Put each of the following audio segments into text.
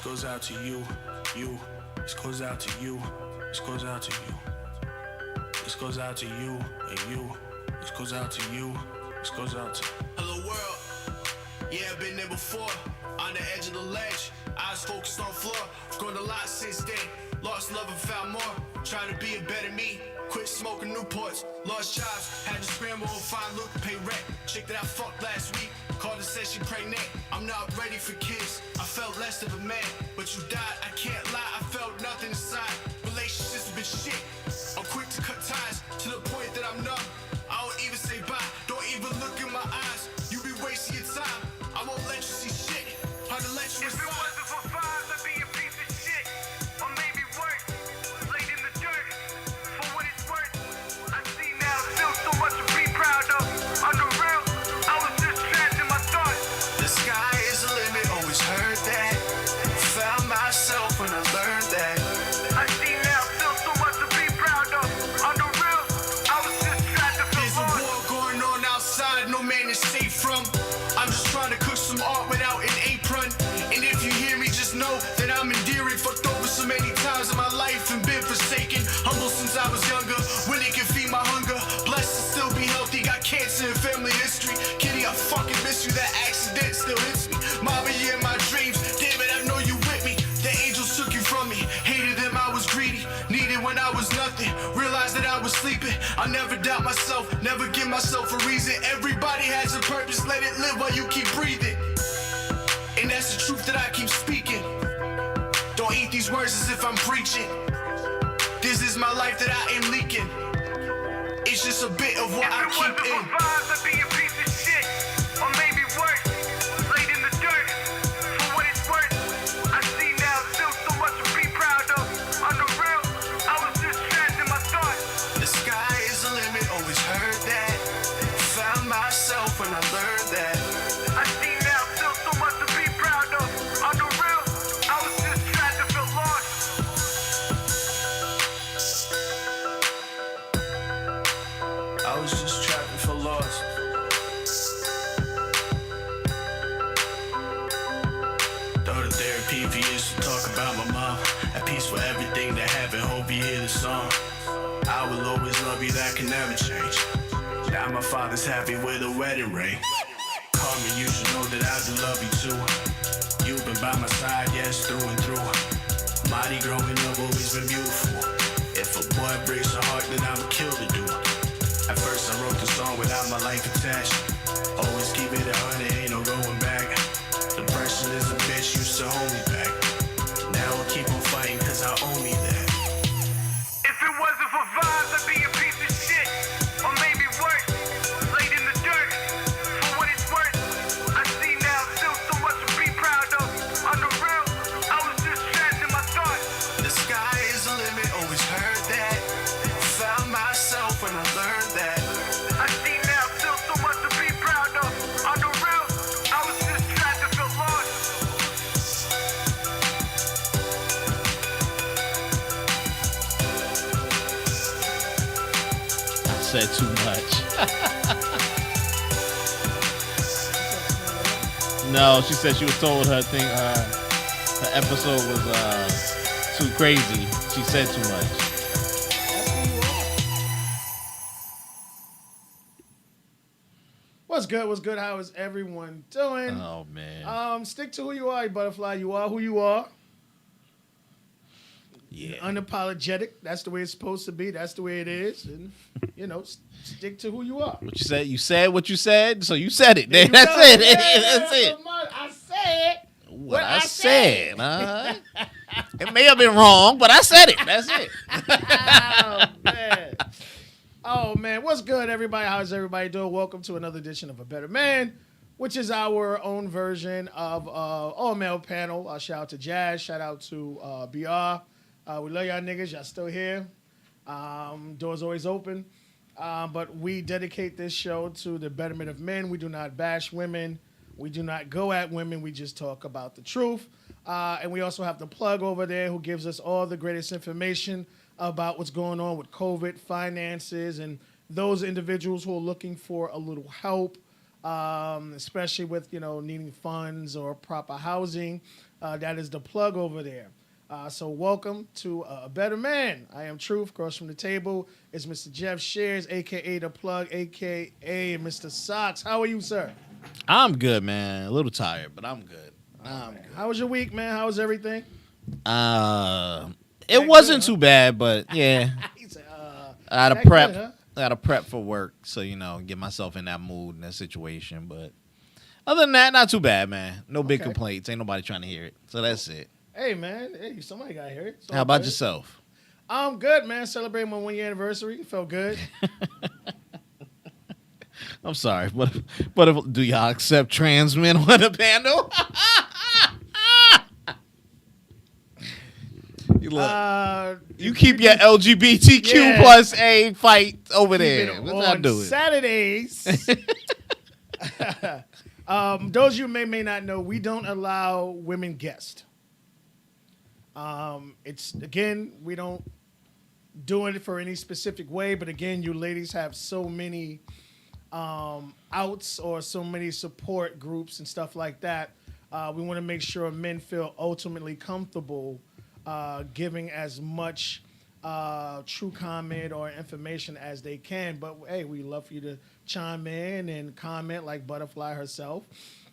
goes out to you, you. This goes out to you. This goes out to you. This goes out to you and you. This goes out to you. This goes out to. Hello world. Yeah, I've been there before. On the edge of the ledge. Eyes focused on floor. Grown a lot since then. Lost love and found more. Trying to be a better me. Quit smoking Newports. Lost jobs. Had to scramble and find look, pay rent. Chick that I fucked last week. Called and said she pregnant. I'm not ready for kids. I felt less of a man. But you died, I can't lie. I felt nothing inside. Relationships have been shit. I'm quick to cut ties to the point that I'm numb. I don't even say bye. Don't even look in my eyes. You be wasting your time. I won't let you see shit. Hard to let you If it wasn't for five, I'd be a piece of shit. Or maybe worse. Laid in the dirt. For what it's worth. I see now still so much to be proud of. On the real, I was just trapped in my thoughts. The sky is the limit, always heard that. Found myself when I learned that. I see now still so much to be proud of. On the real, I was just trapped to feel There's a lost. war going on outside, no man is safe from. I'm just trying to cook some art without an apron. And if you hear me, just know that I'm endearing. Fucked over so many times in my life and been forsaken. Humble since I was younger, when it can feed my hunger. Blessed to still be healthy, got cancer in family history. Kitty, I fucking miss you, that accident still hits me. Mama, you in my dreams, damn it, I know you with me. The angels took you from me, hated them, I was greedy. Needed when I was nothing, realized that I was sleeping. I never doubt myself, never give myself a reason. Everybody has a purpose, let it live while you keep breathing. And that's the truth that I keep speaking. Don't eat these words as if I'm preaching. This is my life that I am leaking. It's just a bit of what I If it keep wasn't in. for vibes, I'd be a piece of shit. Or maybe worse. Laid in the dirt. For what it's worth. I see now still so much to be proud of. On the real, I was just trapped in my thoughts. The sky is the limit, always heard that. Found myself when I learned that. I see now still so much to be proud of. On the real, I was just trapped to feel lost. I was just trapping for lost. Thought of therapy for years to talk about my mom. At peace for everything that happened, hope you hear the song. I will always love you, that can never change. Now my father's happy with a wedding ring. Call me, you should know that I do love you too. You've been by my side, yes, through and through. Mighty growing up, always been beautiful. If a boy breaks her heart, then I'ma kill the dude. At first I wrote the song without my life attached. Always keep it 100, ain't no going back. Depression is a bitch, used to hold me back. Now I keep on fighting cause I owe me that. If it wasn't for vibes, I'd be a piece of shit. Or maybe worse. Laid in the dirt. For what it's worth. I see now still so much to be proud of. On the real, I was just trapped in my thoughts. The sky is the limit, always heard that. Found myself when I learned that. I see now still so much to be proud of. On the real, I was just trapped to feel lost. I said too much. No, she said she was told her thing. Her episode was too crazy. She said too much. What's good? What's good? How is everyone doing? Oh man. Stick to who you are, you butterfly. You are who you are. Yeah. Unapologetic. That's the way it's supposed to be. That's the way it is. And stick to who you are. What you said? You said what you said, so you said it. There you That's go. it. Yeah, That's it. I said What I said. It may have been wrong, but I said it. That's it. Oh, man. Oh, man. What's good, everybody? How's everybody doing? Welcome to another edition of A Better Man, which is our own version of all-male panel. Shout out to Jazz. Shout out to BR. We love y'all niggas. Y'all still here. Doors always open. But we dedicate this show to the betterment of men. We do not bash women. We do not go at women. We just talk about the truth. And we also have the plug over there who gives us all the greatest information about what's going on with COVID, finances, and those individuals who are looking for a little help, especially with, needing funds or proper housing. That is the plug over there. So welcome to A Better Man. I am Truth. Across from the table is Mr. Jeff Shears, a.k.a. The Plug, a.k.a. Mr. Socks. How are you, sir? I'm good, man. A little tired, but I'm good. I'm good. How was your week, man? How was everything? It wasn't too bad, but yeah. He said, I had that to prep. good, huh? I had to prep for work, so get myself in that mood and that situation. But other than that, not too bad, man. No big complaints. Ain't nobody trying to hear it. So that's it. Hey, man. Hey, somebody got to hear it. It's all How about good. yourself? I'm good, man. Celebrating my 1 year anniversary. It felt good. I'm sorry, but if, do y'all accept trans men on the panel? Look, you keep your LGBTQ plus A fight over there. What's that on doing? Saturdays. Those of you may not know, we don't allow women guests. It's again, we don't do it for any specific way, but again, you ladies have so many outs or so many support groups and stuff like that. We want to make sure men feel ultimately comfortable giving as much true comment or information as they can. But hey, we love for you to chime in and comment like Butterfly herself,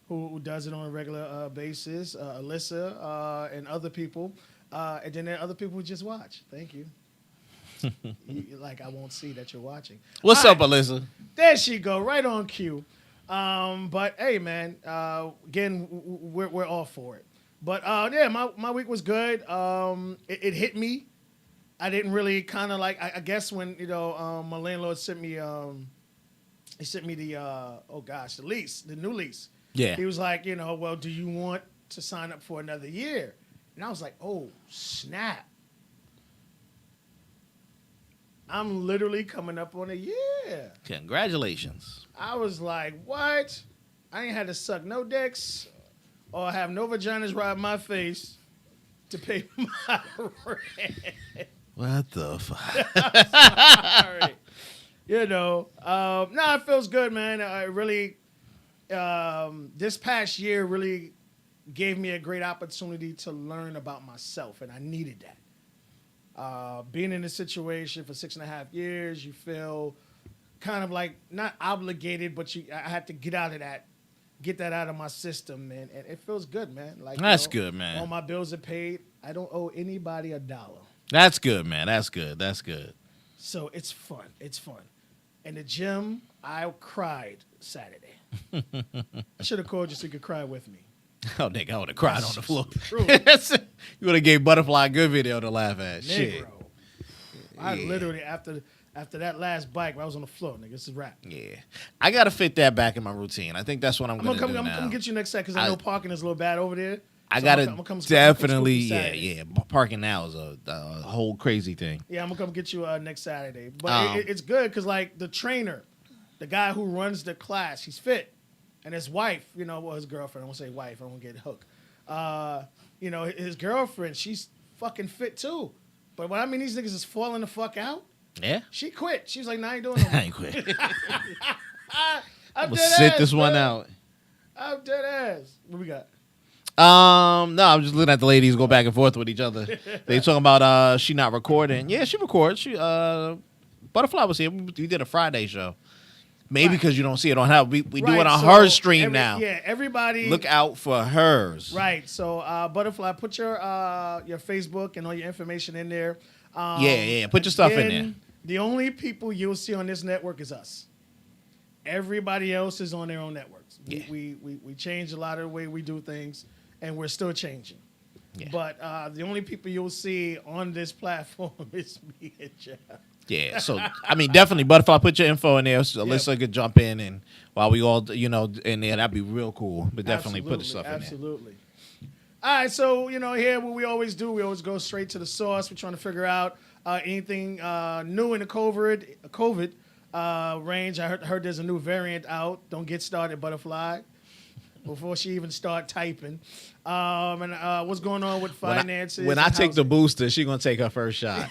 who does it on a regular basis, Alyssa and other people. And then there are other people who just watch. Thank you. Like I won't see that you're watching. What's up, Alyssa? There she go, right on cue. But hey, man, again, we're all for it. But yeah, my week was good. It hit me. I didn't really kind of like. I guess when my landlord sent me, he sent me the the lease, the new lease. Yeah. He was like, well, do you want to sign up for another year? And I was like, oh snap! I'm literally coming up on a year. Congratulations. I was like, what? I ain't had to suck no dicks or have no vaginas ride my face to pay my rent. What the fuck? Sorry. It feels good, man. I really, this past year really gave me a great opportunity to learn about myself, and I needed that. Being in this situation for 6.5 years, you feel kind of like not obligated, but I had to get that out of my system, and it feels good, man. Like that's good, man. All my bills are paid. I don't owe anybody $1. That's good, man. That's good. That's good. So it's fun. It's fun. In the gym, I cried Saturday. I should have called you so you could cry with me. Oh, nigga, I would have cried on the floor. True. You would have gave Butterfly a good video to laugh at. Negro. Shit. I literally, after that last bike, I was on the floor, nigga. This is rap. Yeah. I got to fit that back in my routine. I think that's what I'm going to do now. I'm going to get you next set because I know parking is a little bad over there. I So got I'm to come definitely, Saturday. Parking now is a whole crazy thing. Yeah, I'm going to come get you next Saturday. But it's good because, like, the trainer, the guy who runs the class, he's fit. And his wife, his girlfriend, I won't say wife, I won't get hooked. His girlfriend, she's fucking fit too. But what I mean, these niggas is falling the fuck out. Yeah? She quit. She was like, nah, I ain't doing no more. I ain't quit. I'm We'll dead sit ass, this one man. out. I'm dead ass. What we got? No, I'm just looking at the ladies go back and forth with each other. They talking about she not recording. Yeah, she records. She Butterfly was here. We did a Friday show. Maybe because you don't see it on how we do it on her stream now. Yeah, everybody look out for hers. Right. So Butterfly, put your Facebook and all your information in there. Yeah. Put your stuff in there. The only people you'll see on this network is us. Everybody else is on their own networks. Yeah. We changed a lot of the way we do things, and we're still changing. Yeah. But the only people you'll see on this platform is me and Jeff. Yeah, so I mean, definitely, Butterfly, put your info in there so Alyssa could jump in, and while we all, in there, that'd be real cool. But definitely put the stuff in there. Absolutely. All right, so here what we always do, we always go straight to the source. We're trying to figure out anything new in the COVID range. I heard there's a new variant out. Don't get started, Butterfly, before she even start typing. And what's going on with finances? When I take the booster, she gonna take her first shot.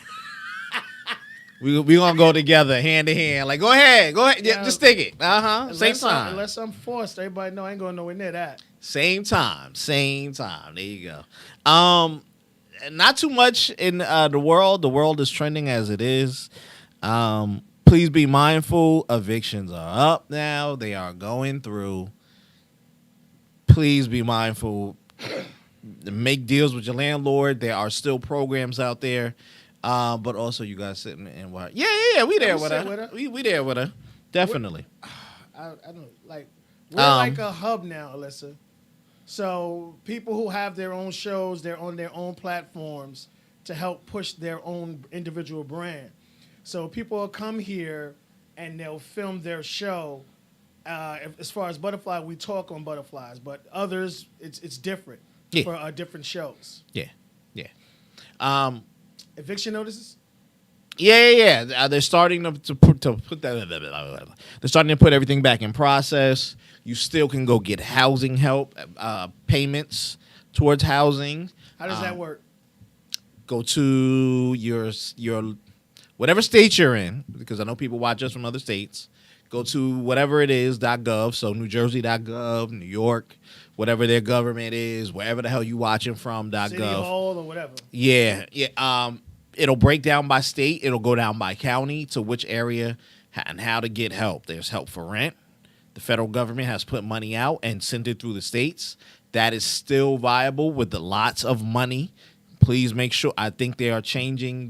We gonna go together, hand to hand. Like, go ahead. Yeah, just stick it. Same time. Unless I'm forced, everybody know I ain't going nowhere near that. Same time. There you go. Not too much in the world. The world is trending as it is. Please be mindful. Evictions are up now. They are going through. Please be mindful. Make deals with your landlord. There are still programs out there. But also you guys sitting and watch. Yeah. We there with her. We there with her. Definitely. I don't like. We're like a hub now, Alyssa. So people who have their own shows, they're on their own platforms to help push their own individual brand. So people will come here and they'll film their show. As far as Butterfly, we talk on Butterflies, but others, it's different for different shows. Yeah. Eviction notices? Yeah. They're starting to put that. They're starting to put everything back in process. You still can go get housing help, payments towards housing. How does that work? Go to your whatever state you're in, because I know people watch us from other states. Go to whatever it is .gov. So New Jersey.gov, New York, whatever their government is, wherever the hell you watching from .gov. City Hall or whatever. Yeah. It'll break down by state. It'll go down by county to which area and how to get help. There's help for rent. The federal government has put money out and sent it through the states. That is still viable with the lots of money. Please make sure. I think they are changing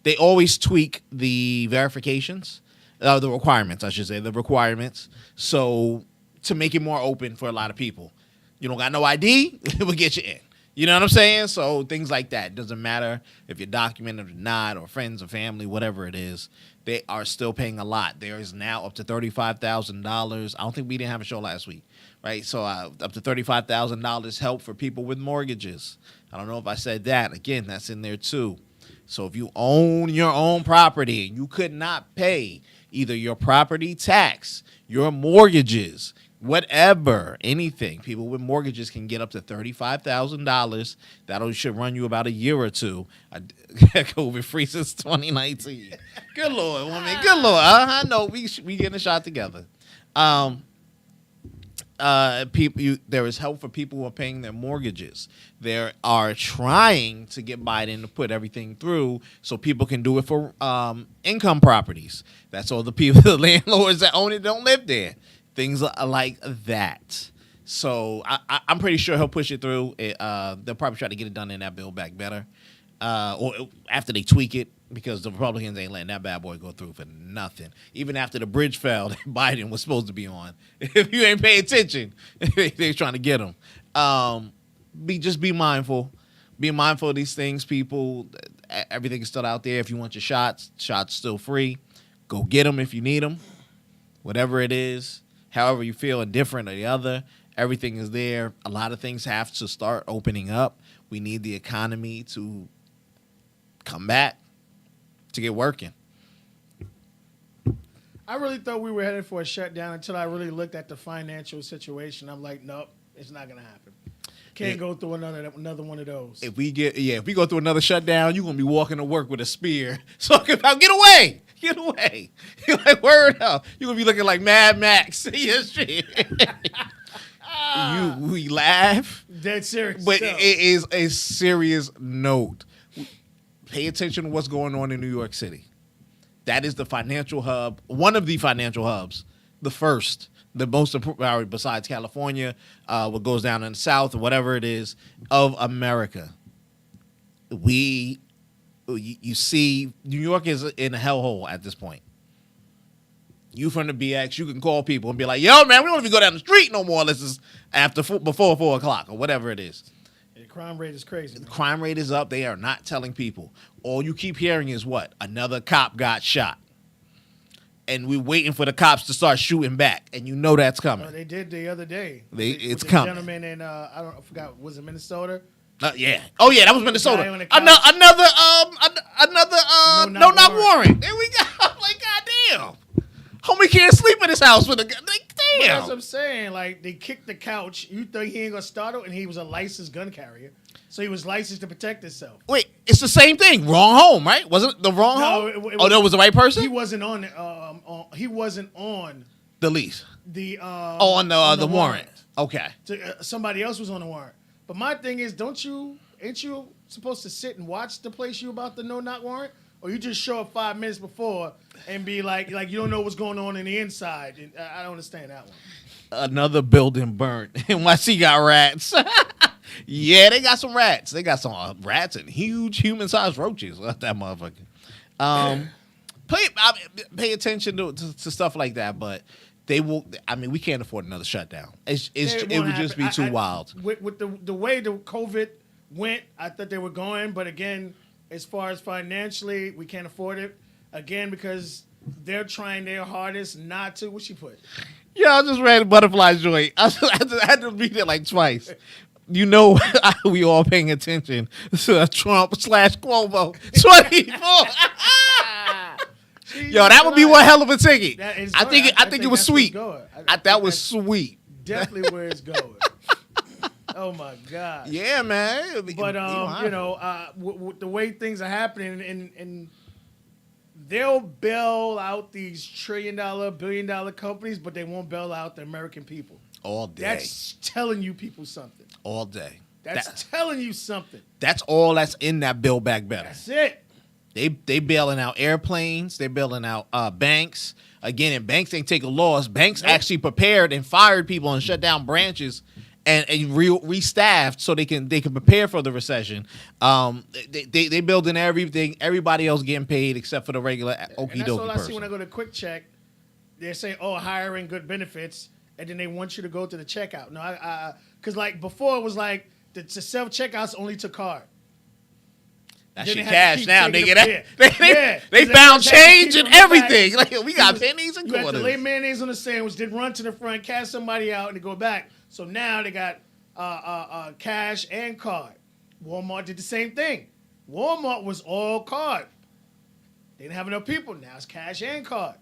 they always tweak the verifications, the requirements, I should say, the requirements. So to make it more open for a lot of people. You don't got no ID, we'll get you in. You know what I'm saying? So things like that. Doesn't matter if you're documented or not, or friends or family, whatever it is. They are still paying a lot. There is now up to $35,000. I don't think we didn't have a show last week, right? So up to $35,000 help for people with mortgages. I don't know if I said that. Again, that's in there too. So if you own your own property and you could not pay either your property tax, your mortgages, whatever, anything, people with mortgages can get up to $35,000. That should run you about a year or two. COVID free since 2019. Good Lord, woman. Good Lord. I know we getting a shot together. There is help for people who are paying their mortgages. They are trying to get Biden to put everything through so people can do it for income properties. That's all the people, the landlords that own it don't live there. Things like that. So I'm pretty sure he'll push it through. They'll probably try to get it done in that Build Back Better. Or after they tweak it, because the Republicans ain't letting that bad boy go through for nothing. Even after the bridge fell that Biden was supposed to be on. If you ain't paying attention, they're trying to get him. Just be mindful. Be mindful of these things, people. Everything is still out there. If you want your shots still free. Go get them if you need them. Whatever it is, however you feel, indifferent or the other, everything is there. A lot of things have to start opening up. We need the economy to come back, to get working. I really thought we were headed for a shutdown until I really looked at the financial situation. I'm like, nope, it's not gonna happen. Can't go through another one of those. If we go through another shutdown, you're gonna be walking to work with a spear. So get away. Get away. You're like, word up. You're gonna be looking like Mad Max. Yes, shit. We laugh. Dead serious. But it is a serious note. Pay attention to what's going on in New York City. That is the financial hub, one of the financial hubs, the first, the most important, besides California, what goes down in the South, or whatever it is, of America. You see, New York is in a hellhole at this point. You from the BX, you can call people and be like, yo, man, we don't even go down the street no more unless it's before 4 o'clock or whatever it is. The crime rate is crazy. The crime rate is up. They are not telling people. All you keep hearing is what? Another cop got shot. And we're waiting for the cops to start shooting back. And you know that's coming. They did the other day. It's the coming. Gentleman in, I forgot, was it Minnesota? Yeah. Oh, yeah, that was Minnesota. Another no knock warrant. There we go. I'm like, goddamn. Homie can't sleep in his house with a gun. Like, damn. That's what I'm saying. Like, they kicked the couch. You think he ain't going to startle? And he was a licensed gun carrier. So he was licensed to protect himself. Wait, it's the same thing. Wrong home, right? Wasn't it the wrong home? That was the right person? He wasn't on. He wasn't on the lease. The on the warrant. Okay. Somebody else was on the warrant. But my thing is, ain't you supposed to sit and watch the place you about the no-knock warrant? Or you just show up 5 minutes before and be like you don't know what's going on in the inside? And I don't understand that one. Another building burnt. NYC got rats. Yeah, they got some rats. They got some rats and huge human-sized roaches. That motherfucker. Pay attention to stuff like that, but they will. I mean, we can't afford another shutdown. It would just be too wild. With the way the COVID went, I thought they were going, but again, as far as financially, we can't afford it. Again, because they're trying their hardest not to. What she put? Yeah, I just read Butterfly Joy. I had to read it like twice. You know, we all paying attention to Trump/Cuomo 24. Yo, that would be one hell of a ticket. I think it was sweet. That was sweet. Definitely where it's going. Oh my God. Yeah, man. But the way things are happening, and they'll bail out these $1 trillion, $1 billion companies, but they won't bail out the American people. All day. That's telling you people something. All day. That's telling you something. That's all that's in that Build Back Better. That's it. They bailing out airplanes. They bailing out banks. Again, and banks ain't take a loss. Banks actually prepared and fired people and shut down branches and restaffed so they can prepare for the recession. They building everything. Everybody else getting paid except for the regular okie dokie person. That's all I see when I go to Quick Check. They're saying, "Oh, hiring good benefits," and then they want you to go to the checkout. No, because like before it was like the self checkouts only took card. That shit cash now, nigga. They Yeah. found change and everything. Like, we got pennies and quarters. You had to lay quarters. mayonnaise on the sandwich, then run to the front, cash somebody out, and then go back. So now they got cash and card. Walmart did the same thing. Walmart was all card. They didn't have enough people. Now it's cash and card.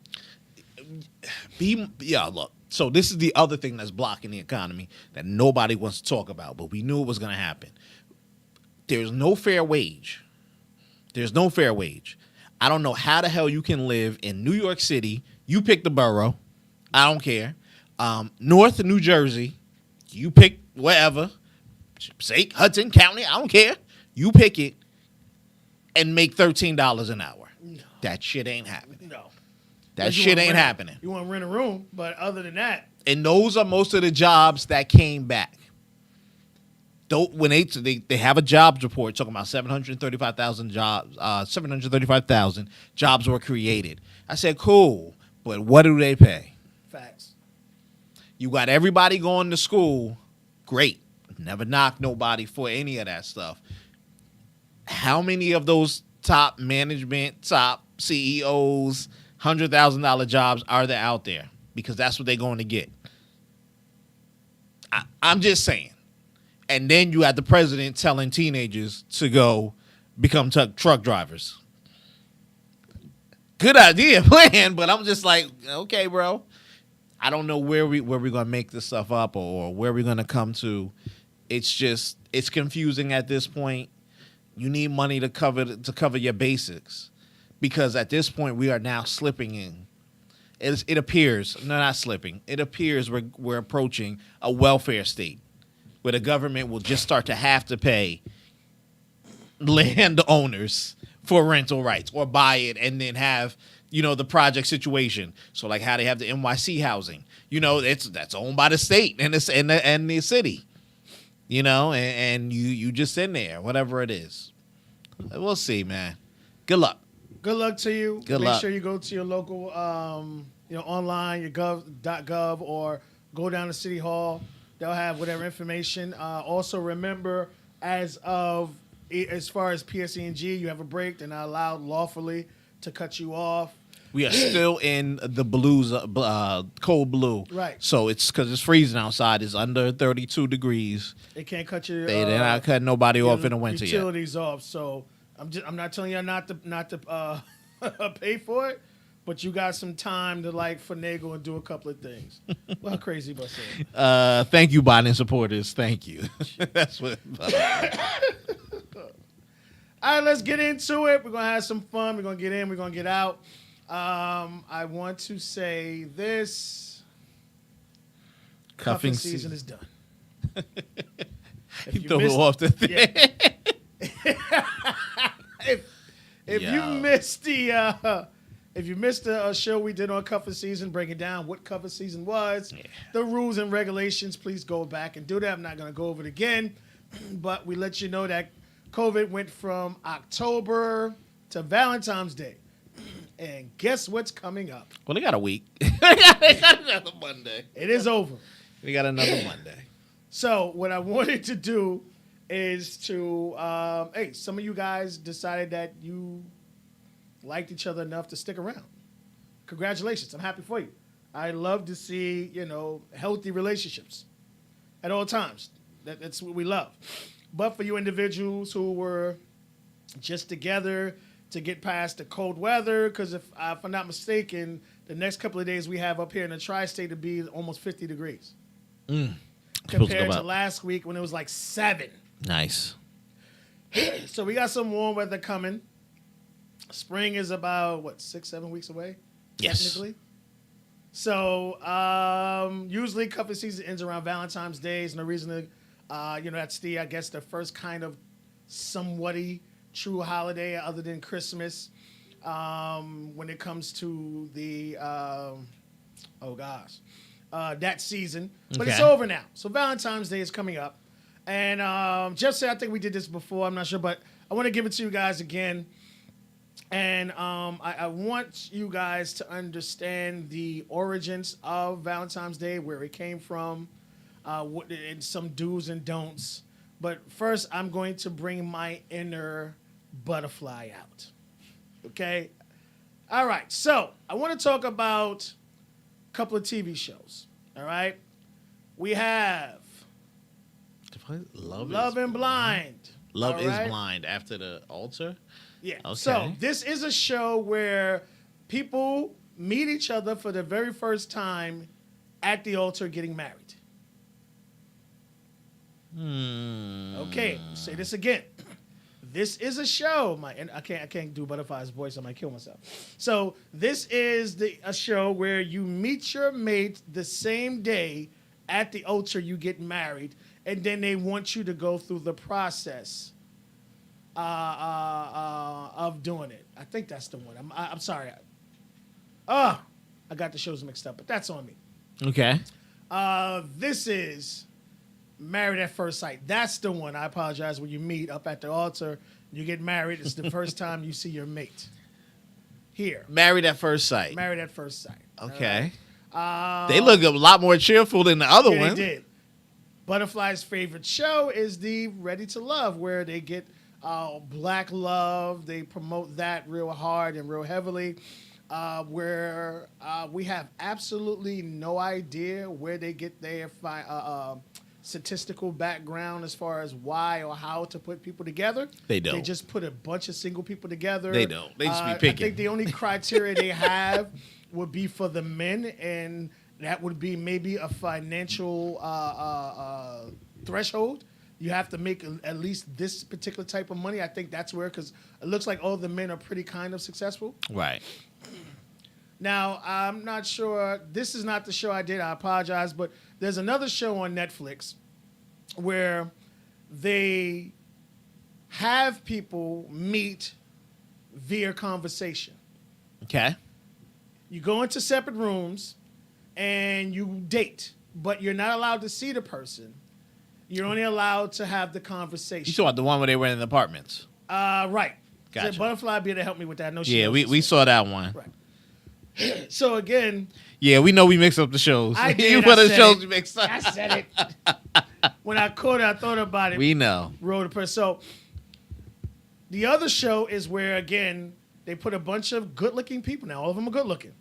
Look. So this is the other thing that's blocking the economy that nobody wants to talk about, but we knew it was going to happen. There's no fair wage. There's no fair wage. I don't know how the hell you can live in New York City. You pick the borough. I don't care. North of New Jersey. You pick wherever. Say Hudson County. I don't care. You pick it and make $13 an hour. No. That shit ain't happening. No. That shit ain't happening. You want to rent a room, but other than that. And those are most of the jobs that came back. When they have a jobs report talking about 735,000 jobs, 735,000 jobs were created. I said, cool, but what do they pay? Facts. You got everybody going to school, great. Never knock nobody for any of that stuff. How many of those top management, top CEOs, $100,000 jobs are there out there? Because that's what they're going to get. I'm just saying. And then you had the president telling teenagers to go become truck drivers. Good idea, plan, but I'm just like, okay, bro. I don't know where we're gonna make this stuff up or where we're gonna come to. It's confusing at this point. You need money to cover your basics, because at this point we are now slipping in. It appears, no, not slipping. It appears we're approaching a welfare state, where the government will just start to have to pay landowners for rental rights or buy it and then have, the project situation. So like how they have the NYC housing, that's owned by the state and the city, and you just in there, whatever it is. We'll see, man. Good luck. Good luck to you. Good luck. Make sure you go to your local, online, your gov.gov, or go down to City Hall. They'll have whatever information. Also, remember, as far as PSE&G, you have a break. They're not allowed lawfully to cut you off. We are still in the blues, cold blue. Right. So it's because it's freezing outside. It's under 32 degrees. They can't cut you. They're not cutting nobody off in the winter yet. Utilities off. So I'm not telling you not to pay for it. But you got some time to finagle and do a couple of things. Well, crazy about saying. Thank you, Biden supporters. Thank you. That's what. All right, let's get into it. We're gonna have some fun. We're gonna get in. We're gonna get out. I want to say this. Cuffing Cuffing season is done. If You you throw it missed- off the thing. If you Yo. missed the show we did on cuffing season, breaking down what cuffing season was, the rules and regulations, please go back and do that. I'm not going to go over it again, but we let you know that COVID went from October to Valentine's Day. And guess what's coming up? Well, they got a week. They got another Monday. It is over. We got another Monday. So what I wanted to do is to, hey, some of you guys decided that you liked each other enough to stick around. Congratulations. I'm happy for you. I love to see, healthy relationships at all times. That's what we love. But for you individuals who were just together to get past the cold weather, because if I'm not mistaken, the next couple of days we have up here in the tri-state to be almost 50 degrees. Compared to last week when it was like 7. Nice. So we got some warm weather coming. Spring is about, 6-7 weeks away? Yes. Technically. So usually cuffing season ends around Valentine's Day. There's no reason to, that's I guess the first kind of somewhat-y true holiday other than Christmas when it comes to the, that season. But it's over now. So Valentine's Day is coming up. And Jeff said, I think we did this before. I'm not sure, but I want to give it to you guys again. And I want you guys to understand the origins of Valentine's Day, where it came from, and some do's and don'ts. But first, I'm going to bring my inner butterfly out. Okay? All right. So I want to talk about a couple of TV shows. All right? We have Love and Blind. Love All is right? Blind after the altar. Yeah. Okay. So this is a show where people meet each other for the very first time at the altar getting married. Okay, say this again. This is a show. And I can't do Butterfly's voice. I might kill myself. So this is a show where you meet your mate the same day at the altar you get married, and then they want you to go through the process of doing it. I think that's the one. I'm sorry. I got the shows mixed up, but that's on me. Okay. This is Married at First Sight. That's the one. I apologize. When you meet up at the altar, you get married. It's the first time you see your mate. Here. Married at First Sight. Married at First Sight. Okay. They look a lot more cheerful than the other Yeah, one. they did. Butterfly's favorite show is the Ready to Love, where they get black love. They promote that real hard and real heavily. Where we have absolutely no idea where they get their statistical background as far as why or how to put people together. They don't. They just put a bunch of single people together. They don't. They just be picking. I think the only criteria they have would be for the men, and that would be maybe a financial threshold. You have to make at least this particular type of money. I think that's where, because it looks like all the men are pretty kind of successful. Right. Now, I'm not sure. This is not the show I did. I apologize. But there's another show on Netflix where they have people meet via conversation. Okay. You go into separate rooms and you date, but you're not allowed to see the person. You're only allowed to have the conversation. You saw the one where they were in the apartments. Right. Gotcha. So Butterfly be able to help me with that. I know she Yeah, knows we this. saw that one. Right. So again, Yeah, we know we mixed up the shows. I did, You I put the said shows it. you mixed up. I said it. When I caught it, I thought about it. We know. Wrote a person. So the other show is where, again, they put a bunch of good-looking people. Now, all of them are good-looking.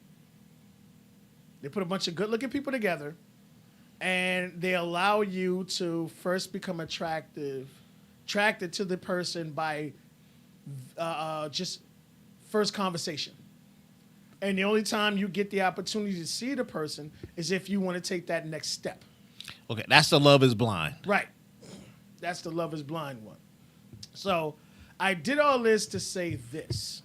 They put a bunch of good-looking people together, and they allow you to first become attracted to the person by just first conversation. And the only time you get the opportunity to see the person is if you want to take that next step. Okay, that's the Love is Blind. Right. That's the Love is Blind one. So I did all this to say this.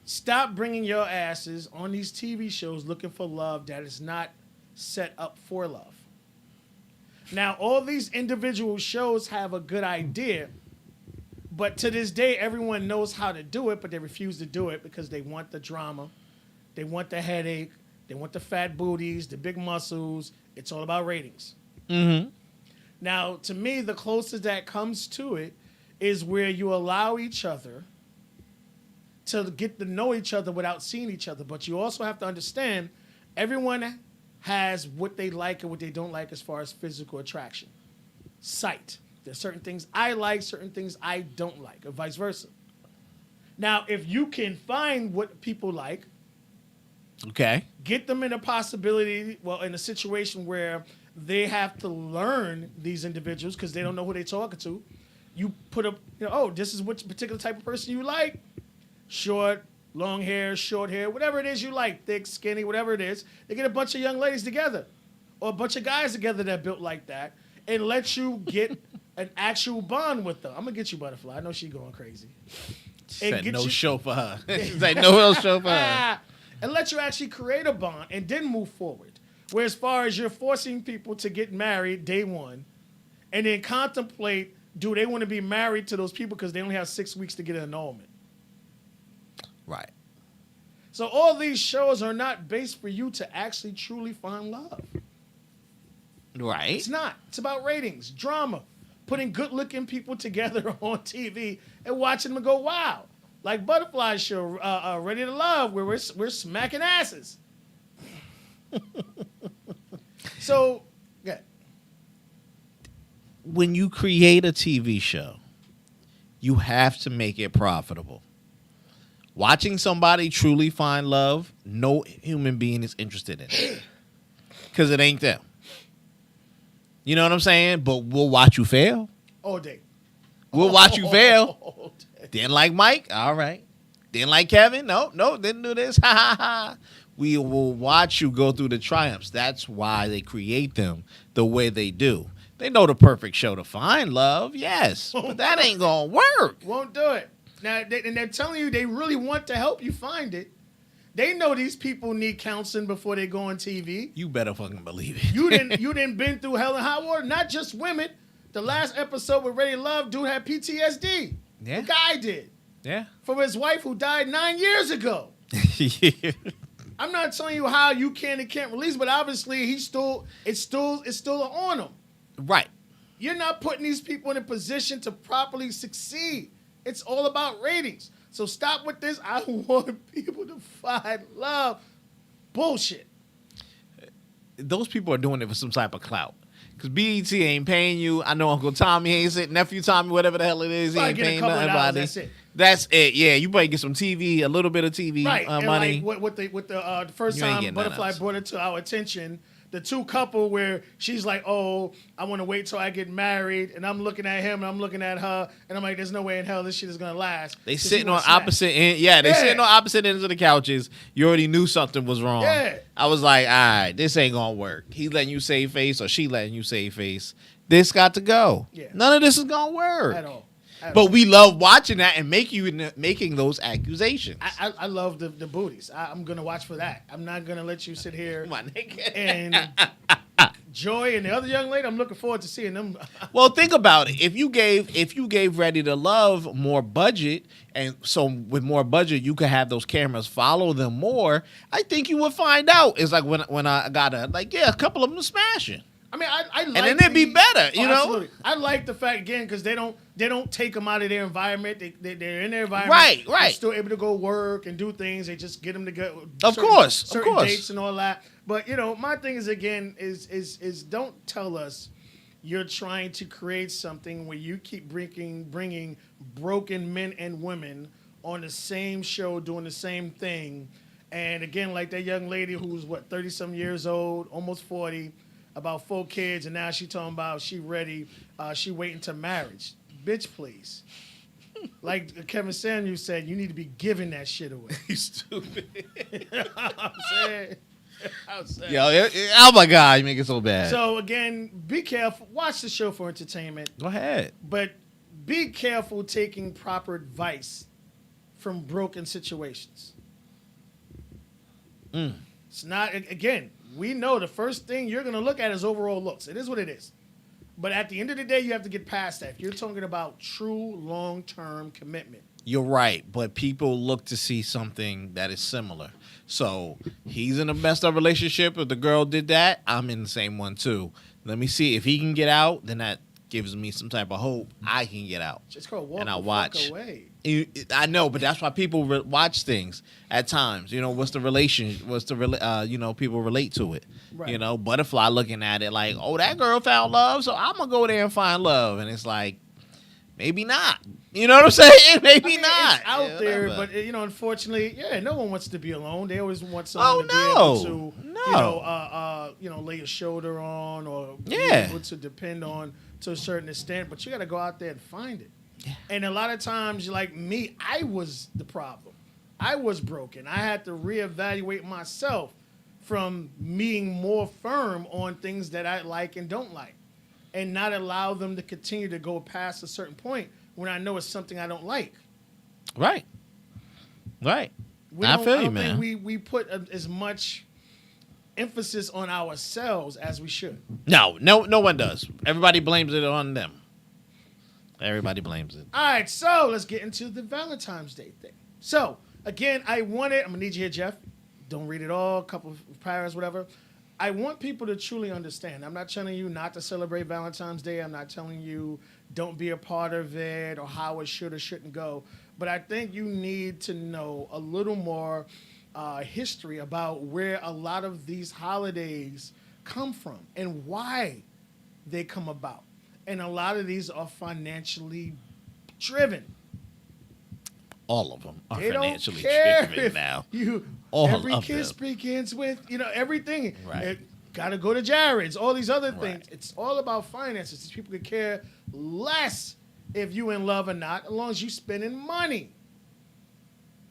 Stop bringing your asses on these TV shows looking for love that is not set up for love. Now, all these individual shows have a good idea, but to this day, everyone knows how to do it, but they refuse to do it because they want the drama, they want the headache, they want the fat booties, the big muscles. It's all about ratings. Mm-hmm. Now, to me, the closest that comes to it is where you allow each other to get to know each other without seeing each other. But you also have to understand everyone has what they like and what they don't like as far as physical attraction. Sight. There's certain things I like, certain things I don't like, or vice versa. Now, if you can find what people like, Okay. get them in a possibility, well, in a situation where they have to learn these individuals because they don't know who they're talking to. You put up, oh, this is what particular type of person you like. Short, long hair, short hair, whatever it is you like, thick, skinny, whatever it is. They get a bunch of young ladies together or a bunch of guys together that built like that and let you get an actual bond with them. I'm going to get you, Butterfly. I know she's going crazy. Said get no you- show for her. She's like, no else show for her. And let you actually create a bond and then move forward. Where as far as you're forcing people to get married day one and then contemplate, do they want to be married to those people because they only have 6 weeks to get an annulment? Right. So all these shows are not based for you to actually truly find love. Right. It's not. It's about ratings, drama, putting good-looking people together on TV and watching them go wild. Like Butterfly Show, Ready to Love, where we're smacking asses. So, yeah. When you create a TV show, you have to make it profitable. Watching somebody truly find love, no human being is interested in it. Because it ain't them. You know what I'm saying? But we'll watch you fail. All day. We'll watch you fail. All day. Didn't like Mike? All right. Didn't like Kevin? No, didn't do this. Ha ha ha. We will watch you go through the triumphs. That's why they create them the way they do. They know the perfect show to find love, yes. But that ain't going to work. Won't do it. Now, and they're telling you they really want to help you find it. They know these people need counseling before they go on TV. You better fucking believe it. You didn't been through hell and high water. Not just women. The last episode with Ready to Love, dude had PTSD. Yeah. The guy did. Yeah. From his wife who died 9 years ago. I'm not telling you how you can and can't release, but obviously it's still on him. Right. You're not putting these people in a position to properly succeed. It's all about ratings. So stop with this. I want people to find love. Bullshit. Those people are doing it for some type of clout. Because BET ain't paying you. I know Uncle Tommy ain't sitting, nephew Tommy, whatever the hell it is, he Probably ain't get a paying couple of nothing dollars, about it. that's it. That's it. Yeah, you probably get some TV, a little bit of TV Right. And money. like with the first You ain't time getting nothing Butterfly else. brought it to our attention, the two couple where she's like, oh, I want to wait till I get married. And I'm looking at him and I'm looking at her. And I'm like, there's no way in hell this shit is going to last. They 'Cause he sitting on wants snacks. opposite end. Yeah, they Yeah. sitting on opposite ends of the couches. You already knew something was wrong. Yeah. I was like, all right, this ain't gonna work. He letting you save face or she letting you save face. This got to go. Yeah. None of this is gonna work. At all. But we love watching that and making those accusations. I love the booties. I'm going to watch for that. I'm not going to let you sit here My nigga. and Joy and the other young lady, I'm looking forward to seeing them. Well, think about it. If you gave Ready to Love more budget, and so with more budget you could have those cameras follow them more, I think you would find out. It's like when I got a couple of them smashing. I mean, I like, And then it'd be better, you know? Absolutely. I like the fact again because they don't take them out of their environment. They're in their environment. Right. They're still able to go work and do things. They just get them to go. Of course. certain dates and all that. But my thing is again is don't tell us you're trying to create something where you keep bringing broken men and women on the same show doing the same thing. And again, like that young lady who's 30-some years old, almost 40. About 4 kids, and now she talking about she ready, she waiting to marriage. Bitch, please. Like Kevin Samuels said, you need to be giving that shit away. You stupid. I'm saying. Yo, oh my God, you make it so bad. So again, be careful. Watch the show for entertainment, Go ahead. but be careful taking proper advice from broken situations. It's not, again, we know the first thing you're going to look at is overall looks. It is what it is. But at the end of the day, you have to get past that. If you're talking about true long-term commitment. You're right, but people look to see something that is similar. So he's in a messed up relationship. If the girl did that, I'm in the same one too. Let me see if he can get out. Then that gives me some type of hope. I can get out. Just go walk and I the watch. fuck away. I know, but that's why people watch things at times. You know, what's the relation? People relate to it. Right. You know, Butterfly looking at it like, oh, that girl found love, so I'm gonna go there and find love, and it's like, maybe not. You know what I'm saying? Maybe not. It's out there, whatever. but unfortunately, no one wants to be alone. They always want someone to be able to, lay a shoulder on or be able to depend on to a certain extent. But you got to go out there and find it. Yeah. And a lot of times, like me, I was the problem. I was broken. I had to reevaluate myself from being more firm on things that I like and don't like, and not allow them to continue to go past a certain point when I know it's something I don't like. Right. I feel you, man. Think we put as much emphasis on ourselves as we should. No one does. Everybody blames it on them. Everybody blames it. All right, so let's get into the Valentine's Day thing. So, again, I'm going to need you here, Jeff. Don't read it all, a couple of paragraphs, whatever. I want people to truly understand. I'm not telling you not to celebrate Valentine's Day. I'm not telling you don't be a part of it or how it should or shouldn't go. But I think you need to know a little more history about where a lot of these holidays come from and why they come about. And a lot of these are financially driven. All of them are they financially don't care driven now. Every kiss begins with, everything. Right. Got to go to Jared's, all these other things. Right. It's all about finances. These people could care less if you in love or not, as long as you spending money.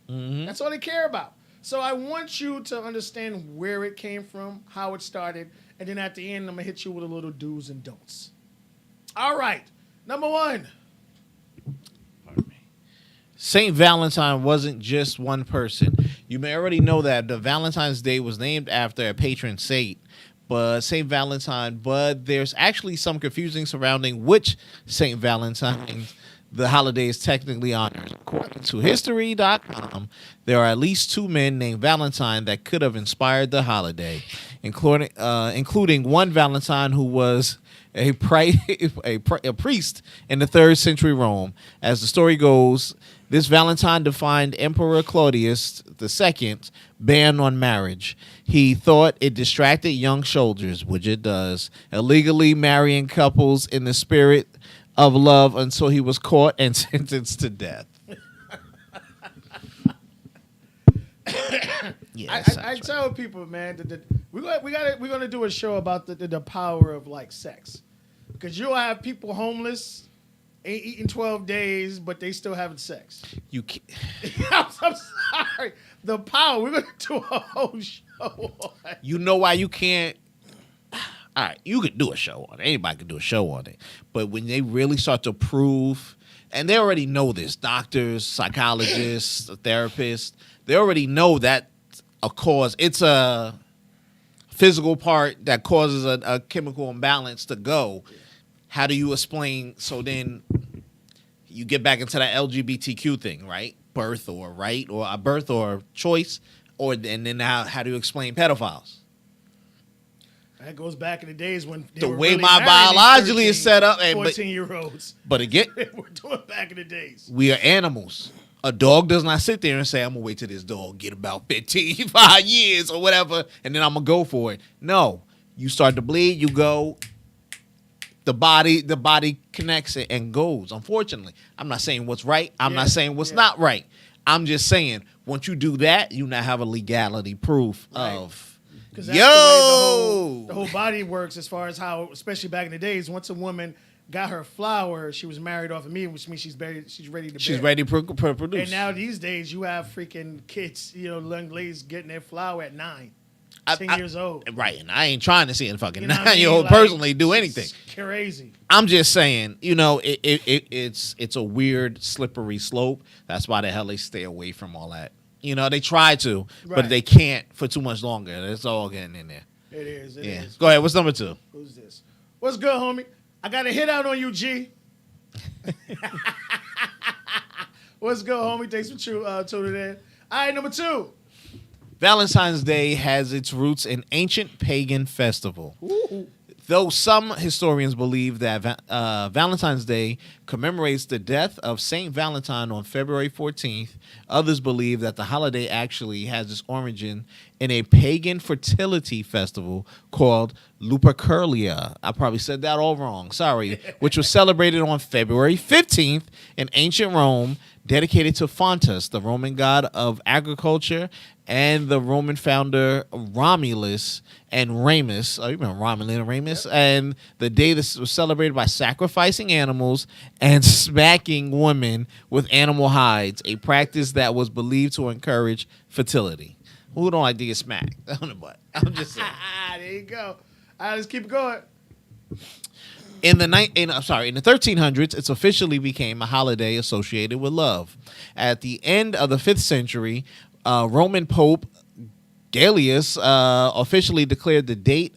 Mm-hmm. That's all they care about. So I want you to understand where it came from, how it started, and then at the end, I'm going to hit you with a little do's and don'ts. All right. Number one. Saint Valentine wasn't just one person. You may already know that the Valentine's Day was named after a patron saint, but Saint Valentine. But there's actually some confusing surrounding which Saint Valentine the holiday is technically honored. According to History.com, there are at least two men named Valentine that could have inspired the holiday, including one Valentine who was a priest in the 3rd century Rome. As the story goes, this Valentine defined Emperor Claudius II ban on marriage. He thought it distracted young soldiers, which it does, illegally marrying couples in the spirit of love until he was caught and sentenced to death. Yes, I tell people, man, that we're gonna do a show about the power of like sex, because you'll have people homeless, ain't eating 12 days, but they still having sex. You can't. I'm sorry. The power. We're gonna do a whole show on it. You know why you can't? All right, you could do a show on it. Anybody could do a show on it. But when they really start to prove, and they already know this, doctors, psychologists, therapists, they already know that a cause. It's a physical part that causes a chemical imbalance to go. How do you explain? So then you get back into that LGBTQ thing, right? Birth or right, or a birth or choice, and then how do you explain pedophiles? That goes back in the days when the way my biologically is set up, 14-year-olds. But again, we're doing back in the days. We are animals. A dog does not sit there and say, "I'm gonna wait till this dog get about 5 years or whatever, and then I'm gonna go for it." No, you start to bleed, you go. The body connects it and goes. Unfortunately, I'm not saying what's right. I'm not saying what's not right. I'm just saying once you do that, you now have a legality proof of. Because that's the way the whole body works, as far as how, especially back in the days, once a woman got her flower, she was married off of me, which means she's ready to She's ready to produce. And now these days, you have freaking kids, young ladies getting their flower at 10 years old. Right, and I ain't trying to see a fucking 9-year-old personally do anything. Crazy. I'm just saying, it's a weird, slippery slope. That's why the hell they stay away from all that. They try to, but they can't for too much longer. It's all getting in there. It is. It Yeah. is. Go ahead. What's number 2? Who's this? What's good, homie? I got a hit out on you, G. What's good, homie? Thanks for tuning in. All right, number 2. Valentine's Day has its roots in ancient pagan festival. Ooh. Though some historians believe that Valentine's Day commemorates the death of Saint Valentine on February 14th, others believe that the holiday actually has its origin in a pagan fertility festival called Lupercalia. I probably said that all wrong. Sorry. Which was celebrated on February 15th in ancient Rome, dedicated to Fontus, the Roman god of agriculture, and the Roman founder Romulus and Remus. Oh, you remember Romulus and Remus? Yep. And the day this was celebrated by sacrificing animals and smacking women with animal hides, a practice that was believed to encourage fertility. Who don't like to get smacked on the butt? I'm just saying. There you go. All right, let's keep it going. In the 1300s, it officially became a holiday associated with love. At the end of the 5th century, Roman Pope Gallius officially declared the date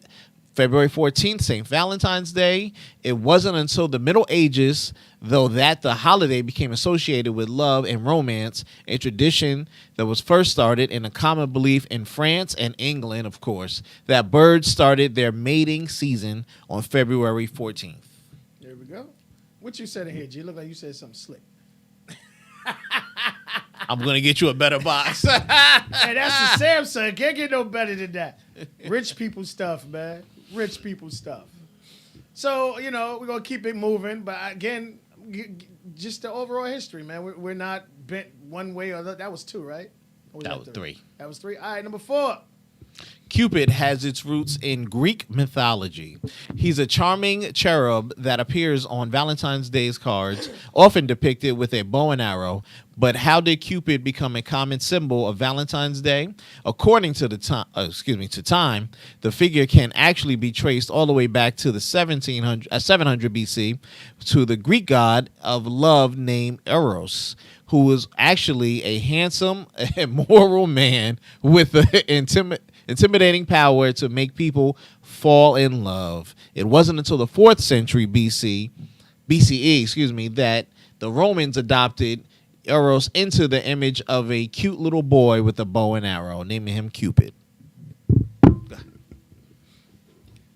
February 14th, St. Valentine's Day. It wasn't until the Middle Ages, though, that the holiday became associated with love and romance, a tradition that was first started in a common belief in France and England, of course, that birds started their mating season on February 14th. There we go. What you said in here, G? Look like you said something slick. I'm going to get you a better box. Hey, that's the Samsung. Can't get no better than that. Rich people stuff, man. Rich people stuff. So, we're going to keep it moving. But again, just the overall history, man. We're not bent one way or the other. That was 2, right? Or That was 3. That was 3. All right, number 4. Cupid has its roots in Greek mythology. He's a charming cherub that appears on Valentine's Day's cards, often depicted with a bow and arrow. But how did Cupid become a common symbol of Valentine's Day? According to Time, the figure can actually be traced all the way back to the 700 BC to the Greek god of love named Eros, who was actually a handsome and moral man with an intimidating power to make people fall in love. It wasn't until the 4th century BCE, that the Romans adopted Eros into the image of a cute little boy with a bow and arrow, naming him Cupid. We're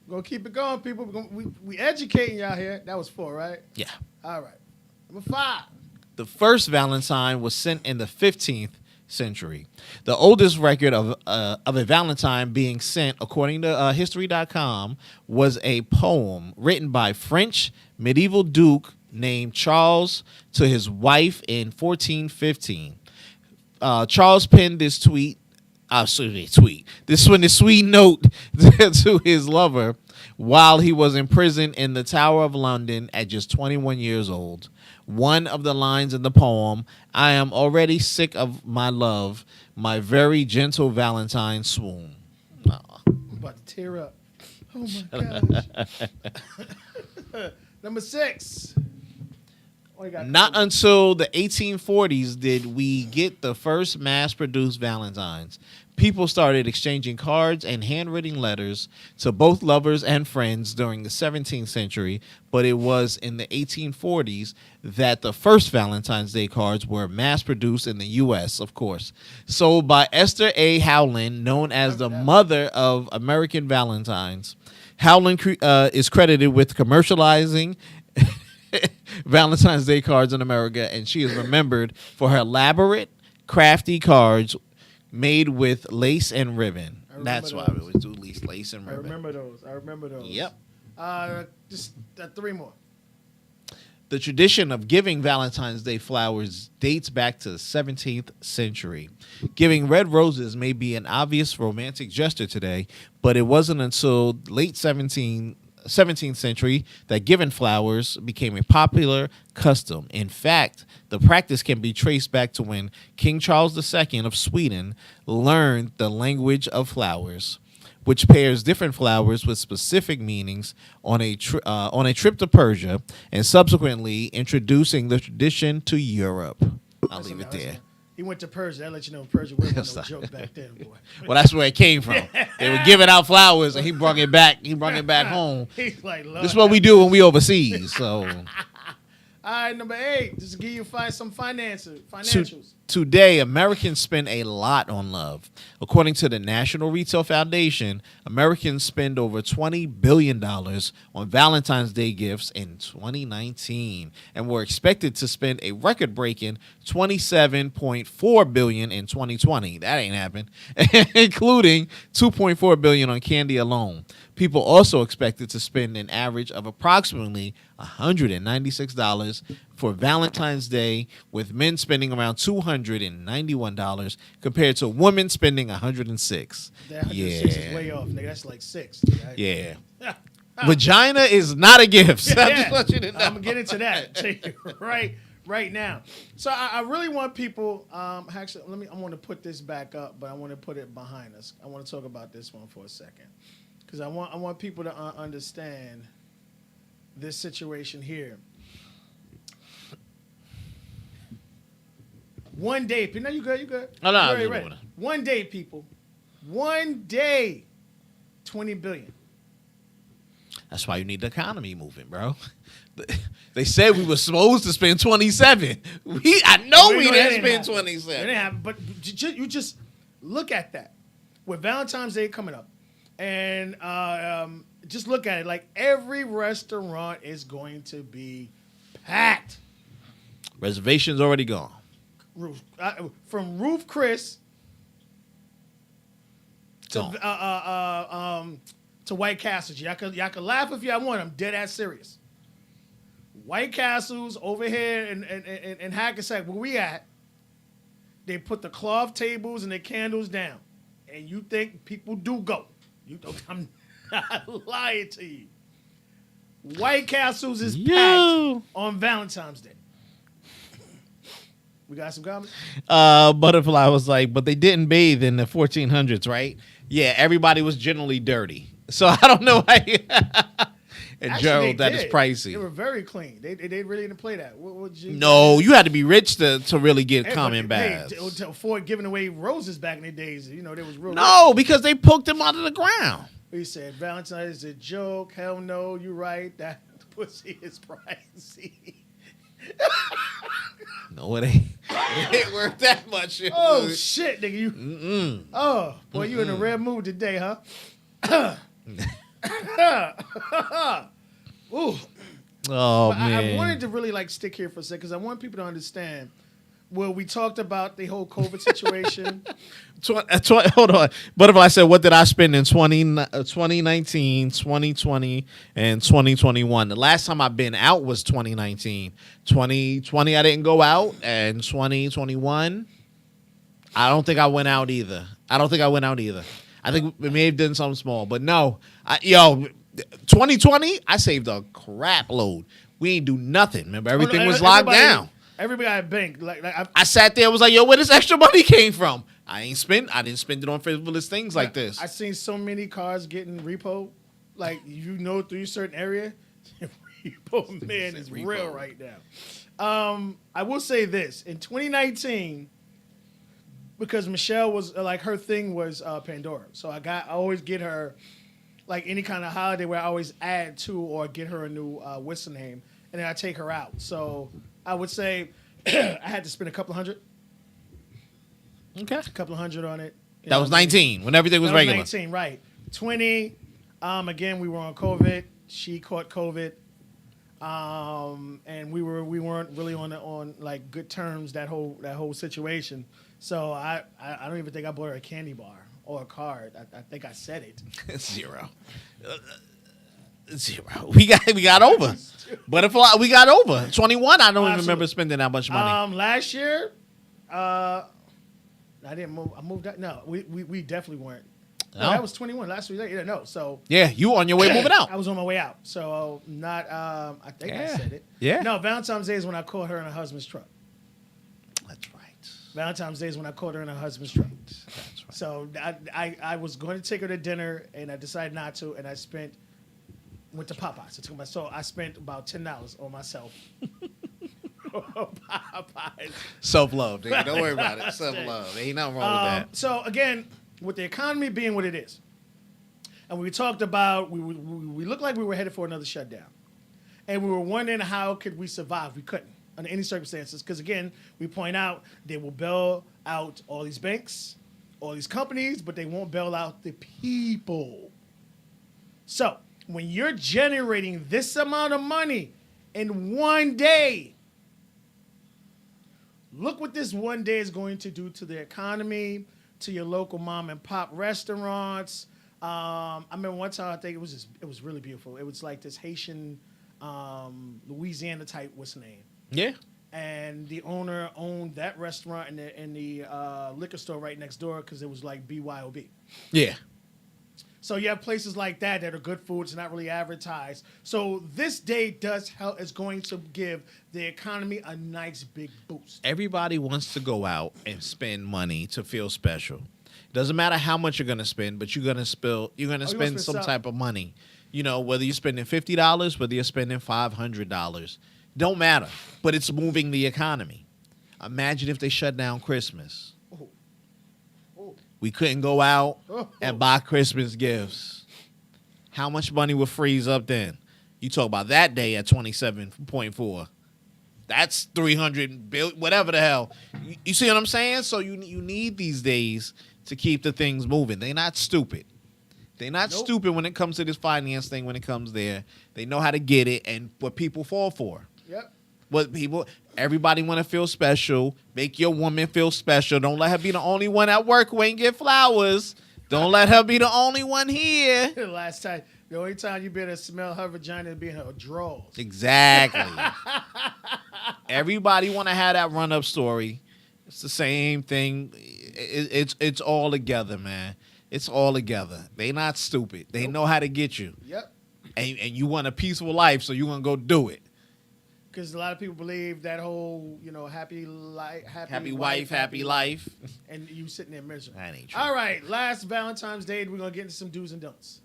going to keep it going, people. We educating y'all here. That was 4, right? Yeah. All right. Number 5. The first Valentine was sent in the 15th century. The oldest record of a Valentine being sent, according to History.com, was a poem written by French medieval duke named Charles to his wife in 1415. Charles penned this sweet note to his lover while he was imprisoned in the Tower of London at just 21 years old. One of the lines in the poem, "I am already sick of my love, my very gentle Valentine swoon." Oh. I'm about to tear up. Oh, my gosh. Number 6. Not until the 1840s did we get the first mass-produced Valentines. People started exchanging cards and handwritten letters to both lovers and friends during the 17th century, but it was in the 1840s that the first Valentine's Day cards were mass-produced in the U.S., of course. Sold by Esther A. Howland, known as the mother of American Valentines. Howland is credited with commercializing Valentine's Day cards in America, and she is remembered for her elaborate, crafty cards made with lace and ribbon. That's why we would do lace and ribbon. I remember those. Yep. Just 3 more. The tradition of giving Valentine's Day flowers dates back to the 17th century. Giving red roses may be an obvious romantic gesture today, but it wasn't until late 17th century that giving flowers became a popular custom. In fact, the practice can be traced back to when King Charles II of Sweden learned the language of flowers, which pairs different flowers with specific meanings on a trip to Persia, and subsequently introducing the tradition to Europe. I'll leave it there. He went to Persia. I let you know Persia wasn't no joke back then, boy. Well, that's where it came from. They were giving out flowers, and he brought it back. He brought it back home. He's like, Lord, This is what we do when we overseas. So all right, number 8. Just to give you some financials. today, Americans spend a lot on love. According to the National Retail Foundation, Americans spend over $20 billion on Valentine's Day gifts in 2019, and were expected to spend a record-breaking $27.4 billion in 2020. That ain't happened, including $2.4 billion on candy alone. People also expected to spend an average of approximately $196 for Valentine's Day, with men spending around $291 compared to women spending $106. That 106 is way off, nigga. That's like 6. Right? Yeah. Vagina is not a gift. So I Yeah. just want you to know. I'm gonna get into that right now. So I really want people. Actually, I want to put this back up, but I want to put it behind us. I want to talk about this one for a second, because I want people to understand this situation here. One day, no, you good? No, no, You I'm ready? just One day, people. One day, 20 billion. That's why you need the economy moving, bro. They said we were supposed to spend 27. I know we didn't spend It 27. didn't happen, but you just look at that. With Valentine's Day coming up, and just look at it. Like, every restaurant is going to be packed. Reservations already gone. From Roof Chris Gone. to White Castles. Y'all can laugh if y'all want. I'm dead ass serious. White Castles over here in Hackensack, where we at, they put the cloth tables and the candles down. And you think people do go. I'm not lying to you. White Castles is packed on Valentine's Day. We got some comments? Butterfly was like, but they didn't bathe in the 1400s, right? Yeah, everybody was generally dirty. So I don't know why. And Actually, Gerald, they that is did. pricey. They were very clean. They really didn't play that. What would you? No, you had to be rich to really get Hey, common but, hey, baths. to afford giving away roses back in the days, there was real. No, because they poked him out of the ground. He said Valentine is a joke. Hell no, you're right. That pussy is pricey. No, it ain't. It ain't worth that much. Oh shit, nigga, you. Oh boy, you in a rare mood today, huh? Ooh. Oh, But man. I wanted to really stick here for a second because I want people to understand. Well, we talked about the whole COVID situation. Hold on. Butterfly said, what did I spend in 2019, 2020, and 2021? The last time I've been out was 2019. 2020, I didn't go out. And 2021, I don't think I went out either. I think we may have done something small. But no. 2020, I saved a crap load. We ain't do nothing. Remember, everything was locked down. Everybody at bank, I sat there and was like, yo, where this extra money came from? I didn't spend it on frivolous things like this. I seen so many cars getting repo, through a certain area. Repo man is repo. real right now. I will say this. In 2019, because Michelle was her thing was Pandora. So I always get her any kind of holiday where I always add to or get her a new whistle name, and then I take her out. So I would say I had to spend a couple hundred. Okay. A couple of hundred on it. That was 19 when everything was That regular. 19, right. 20, again, we were on COVID. She caught COVID. And we weren't really on good terms that whole situation. So I don't even think I bought her a candy bar or a card. I think I said it. Zero. We got over. Butterfly, we got over. 21, I don't even remember spending that much money. Last year, I didn't move. I moved out. No, we definitely weren't. No, that was 21 last week. Yeah, no. So Yeah, you on your way moving out. I was on my way out. So not. I think I said it. Yeah. No, Valentine's Day is when I caught her in her husband's truck. That's right. Valentine's Day is when I caught her in her husband's truck. That's right. So I was going to take her to dinner, and I decided not to, and I went to Popeyes. So I spent about $10 on myself. Popeyes. Self-love, nigga. Don't worry about it. Self-love. Ain't nothing wrong with that. So again, with the economy being what it is, and we talked about we looked like we were headed for another shutdown, and we were wondering how could we survive. We couldn't under any circumstances because again, we point out they will bail out all these banks, all these companies, but they won't bail out the people. So when you're generating this amount of money in one day, look what this one day is going to do to the economy, to your local mom and pop restaurants. I remember one time I think it was really beautiful. It was like this Haitian, Louisiana type, what's the name? Yeah. And the owner owned that restaurant and the liquor store right next door because it was like BYOB. Yeah. So you have places like that are good food. It's not really advertised. So this day is going to give the economy a nice big boost. Everybody wants to go out and spend money to feel special. Doesn't matter how much you're gonna spend, but you're gonna spend some type of money. You know, whether you're spending $50, whether you're spending $500, don't matter. But it's moving the economy. Imagine if they shut down Christmas. We couldn't go out and buy Christmas gifts. How much money would freeze up then? You talk about that day at 27.4. That's 300 billion, whatever the hell. You see what I'm saying? So you need these days to keep the things moving. They're not stupid. They're not stupid when it comes to this finance thing. When it comes there, they know how to get it and what people fall for. Yep. Everybody want to feel special. Make your woman feel special. Don't let her be the only one at work who ain't get flowers. Don't let her be the only one here. The only time you better smell her vagina and be in her drawers. Exactly. Everybody want to have that run-up story. It's the same thing. It's all together, man. It's all together. They not stupid. They know how to get you. Yep. And you want a peaceful life, so you want to go do it. Because a lot of people believe that whole, happy wife, happy life. And you sitting there miserable. That ain't true. All right, last Valentine's Day, we're going to get into some do's and don'ts.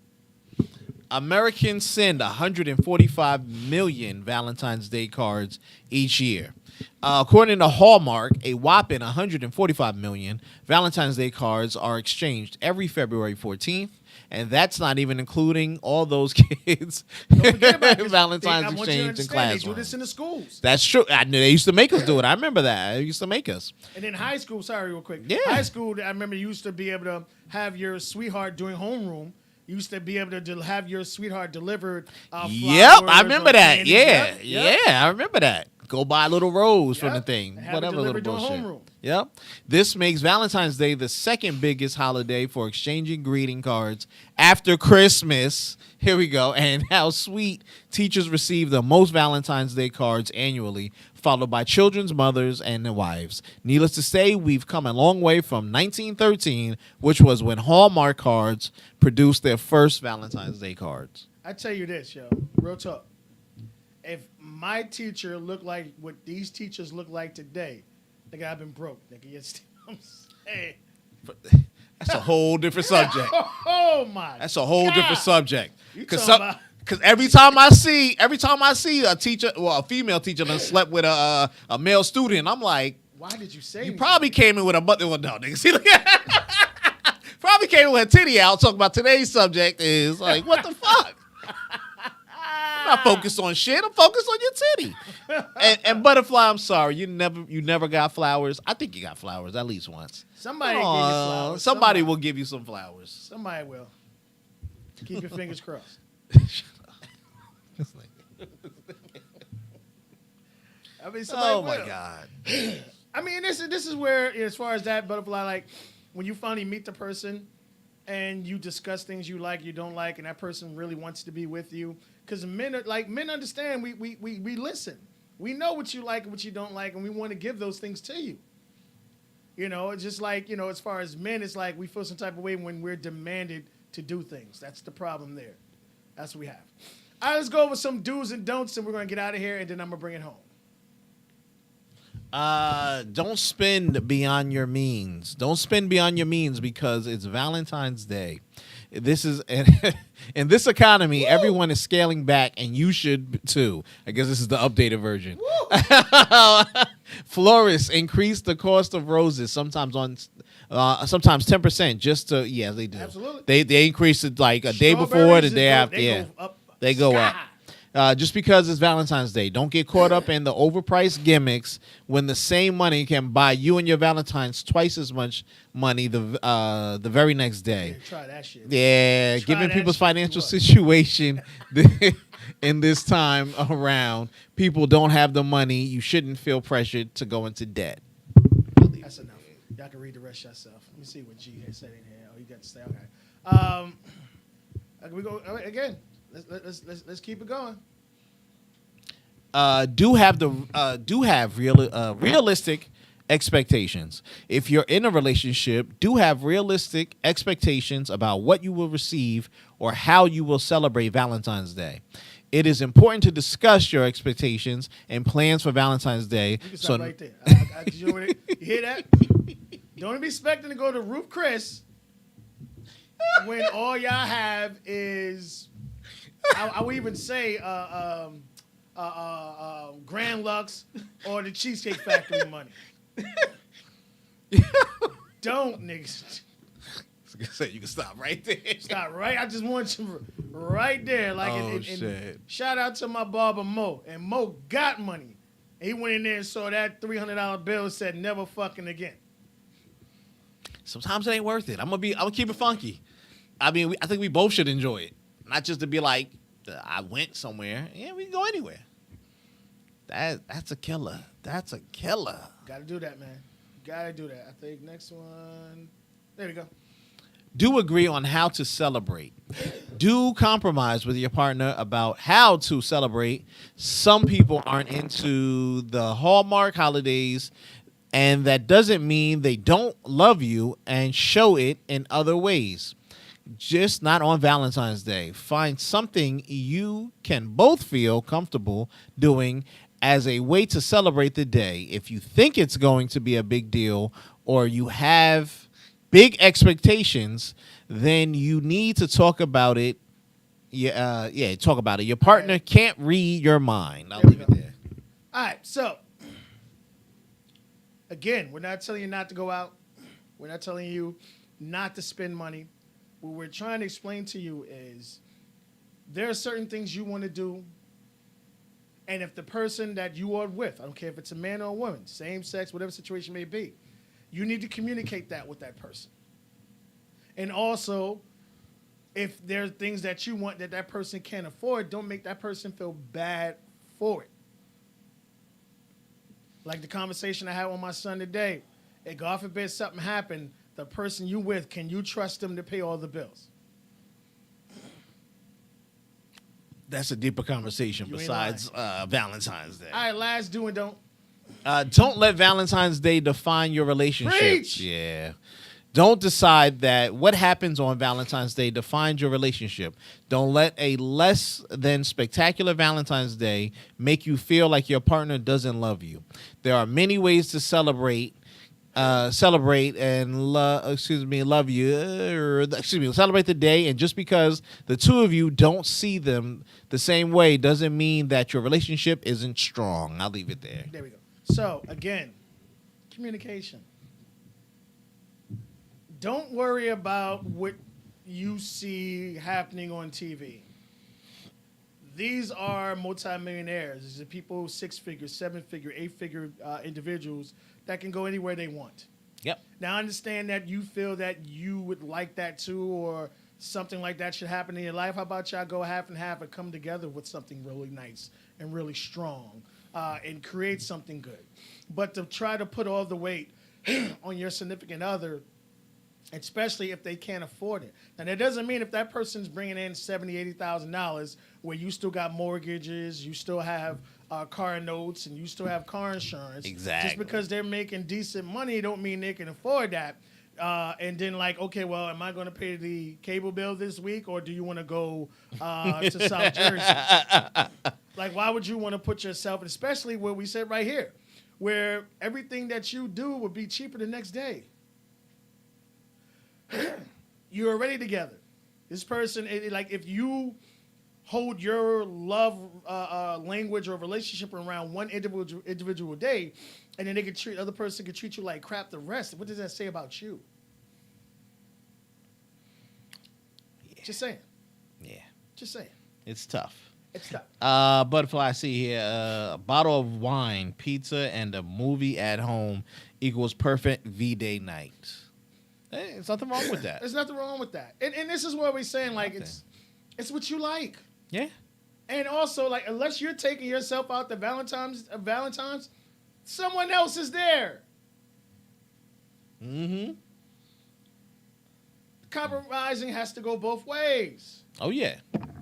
Americans send 145 million Valentine's Day cards each year. According to Hallmark, a whopping 145 million Valentine's Day cards are exchanged every February 14th. And that's not even including all those kids Valentine's exchange in classrooms. They do this in the schools. That's true. I knew they used to make us do it. I remember that. They used to make us. And in high school, sorry, real quick. Yeah. High school, I remember you used to be able to have your sweetheart doing homeroom. You used to be able to have your sweetheart delivered. Yep, I remember that. Candy. Yeah, Yep. yeah, I remember that. Go buy a little rose from the thing. And have Whatever it little delivered bullshit. homeroom. Yep. This makes Valentine's Day the second biggest holiday for exchanging greeting cards after Christmas. Here we go. And how sweet. Teachers receive the most Valentine's Day cards annually, followed by children's mothers and their wives. Needless to say, we've come a long way from 1913, which was when Hallmark cards produced their first Valentine's Day cards. I tell you this, yo. Real talk. If my teacher looked like what these teachers look like today, nigga, I've been broke. Nigga, you I'm saying. That's a whole different subject. Oh my! That's a whole God. different subject. You Because talking about- every time I see a teacher, a female teacher that slept with a male student, I'm like, why did you say? you probably came in with a mother. Well, no, nigga. See, look probably came in with a titty out. Talking about today's subject is like, what the fuck? I'm not focused on shit. I'm focused on your titty. And Butterfly, I'm sorry. You never got flowers. I think you got flowers at least once. Somebody give you flowers. Somebody will give you some flowers. Somebody will. Keep your fingers crossed. I mean, somebody Oh my will. God. I mean, this is where, as far as that, Butterfly, like when you finally meet the person and you discuss things you like, you don't like, and that person really wants to be with you. Because men understand. We listen. We know what you like and what you don't like, and we want to give those things to you. It's just like, as far as men, it's like we feel some type of way when we're demanded to do things. That's the problem there. That's what we have. All right, let's go over some do's and don'ts, and we're going to get out of here, and then I'm going to bring it home. Don't spend beyond your means. Don't spend beyond your means because it's Valentine's Day. This is in this economy, everyone is scaling back, and you should too. I guess this is the updated version. Florists increase the cost of roses sometimes 10%, just to they do. Absolutely. They increase it like a day before, the day after. They go up. Just because it's Valentine's Day, don't get caught up in the overpriced gimmicks when the same money can buy you and your Valentines twice as much money the very next day. Try that shit. Yeah, given people's financial situation in this time around, people don't have the money. You shouldn't feel pressured to go into debt. That's enough. Y'all can read the rest yourself. Let me see what G had said in here. Oh, you got to stay. Okay. We go again. Let's keep it going. Do have realistic expectations. If you're in a relationship, do have realistic expectations about what you will receive or how you will celebrate Valentine's Day. It is important to discuss your expectations and plans for Valentine's Day. You can stop right there. You hear that? Don't be expecting to go to Roof Chris when all y'all have is, I would even say, Grand Lux or the Cheesecake Factory money. Don't, niggas. I was say you can stop right there. Stop right. I just want you right there. Like, and shout out to my barber Mo, and Mo got money. He went in there and saw that $300 bill and said, "Never fucking again." Sometimes it ain't worth it. I'm gonna keep it funky. I mean, I think we both should enjoy it, not just to be like, I went somewhere. Yeah, we can go anywhere. That's a killer. That's a killer. Got to do that, man. Got to do that. I think next one. There we go. Do agree on how to celebrate. Do compromise with your partner about how to celebrate. Some people aren't into the Hallmark holidays, and that doesn't mean they don't love you and show it in other ways. Just not on Valentine's Day. Find something you can both feel comfortable doing as a way to celebrate the day. If you think it's going to be a big deal or you have big expectations, then you need to talk about it. Talk about it. Your partner can't read your mind. I'll leave it there. All right, so again, we're not telling you not to go out. We're not telling you not to spend money. What we're trying to explain to you is there are certain things you want to do, and if the person that you are with, I don't care if it's a man or a woman, same sex, whatever situation may be, you need to communicate that with that person. And also, if there are things that you want that person can't afford, don't make that person feel bad for it. Like the conversation I had with my son today, if God forbid something happened, the person you with, can you trust them to pay all the bills? That's a deeper conversation besides Valentine's Day. All right, last do and don't. Don't let Valentine's Day define your relationship. Preach! Yeah. Don't decide that what happens on Valentine's Day defines your relationship. Don't let a less than spectacular Valentine's Day make you feel like your partner doesn't love you. There are many ways to celebrate and love you. Celebrate the day, and just because the two of you don't see them the same way doesn't mean that your relationship isn't strong. I'll leave it there. There we go. So again, communication. Don't worry about what you see happening on TV. These are multimillionaires. These are people, 6-figure, 7-figure, 8-figure individuals that can go anywhere they want. Yep. Now, I understand that you feel that you would like that too, or something like that should happen in your life. How about y'all go half and half and come together with something really nice and really strong and create something good? But to try to put all the weight on your significant other, especially if they can't afford it. Now, that doesn't mean if that person's bringing in $70,000, $80,000 where you still got mortgages, you still have car notes, and you still have car insurance. Exactly. Just because they're making decent money don't mean they can afford that. And then okay, well, am I going to pay the cable bill this week, or do you want to go to South Jersey? Like, why would you want to put yourself, especially where we said right here, where everything that you do would be cheaper the next day? You're already together. This person, like if you hold your love language or relationship around one individual day, and then other person can treat you like crap the rest. What does that say about you? Yeah. Just saying. Yeah. Just saying. It's tough. It's tough. Butterfly, I see here, a bottle of wine, pizza, and a movie at home equals perfect V-Day night. Hey, there's nothing wrong with that. There's nothing wrong with that. And this is what we're saying, like, Nothing. it's what you like. Yeah. And also, like, unless you're taking yourself out to Valentine's, someone else is there. Mm-hmm. Compromising has to go both ways. Oh, yeah.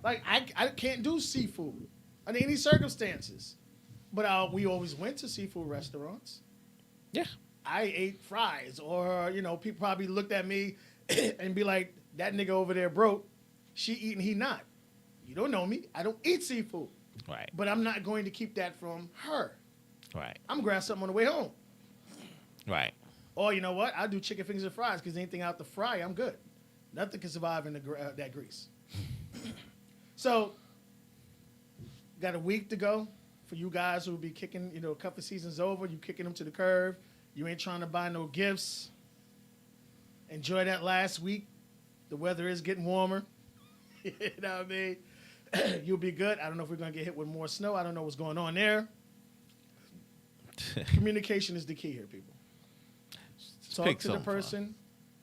Like, I can't do seafood under any circumstances. But we always went to seafood restaurants. Yeah. I ate fries. Or, people probably looked at me and be like, that nigga over there broke. She eating, he not. You don't know me. I don't eat seafood. Right. But I'm not going to keep that from her. Right. I'm going to grab something on the way home. Right. Or you know what? I'll do chicken fingers and fries because anything out the fry, I'm good. Nothing can survive in that grease. So, got a week to go for you guys who will be kicking, a couple seasons over. You kicking them to the curb. You ain't trying to buy no gifts. Enjoy that last week. The weather is getting warmer. You know what I mean? You'll be good. I don't know if we're going to get hit with more snow. I don't know what's going on there. Communication is the key here, people. Talk pick to the something fun. person.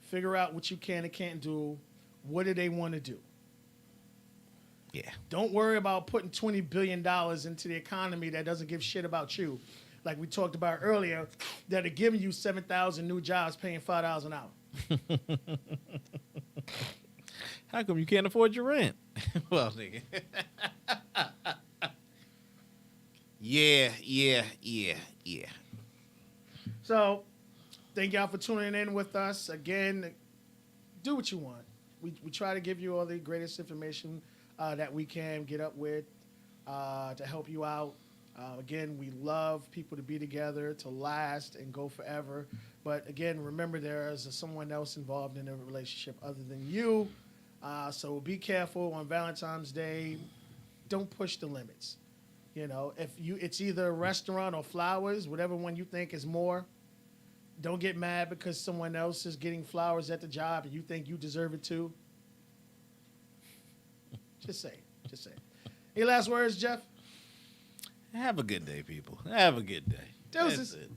Figure out what you can and can't do. What do they want to do? Yeah. Don't worry about putting $20 billion into the economy that doesn't give shit about you. Like we talked about earlier, that are giving you 7,000 new jobs paying $5 an hour. How come you can't afford your rent? Well, nigga. Yeah. So, thank y'all for tuning in with us. Again, do what you want. We try to give you all the greatest information that we can get up with to help you out. Again, we love people to be together, to last, and go forever. But again, remember there is someone else involved in a relationship other than you. So be careful on Valentine's Day. Don't push the limits. It's either a restaurant or flowers, whatever one you think is more. Don't get mad because someone else is getting flowers at the job and you think you deserve it too. Just say. Any last words, Jeff? Have a good day, people. Have a good day. Deuces. That's it.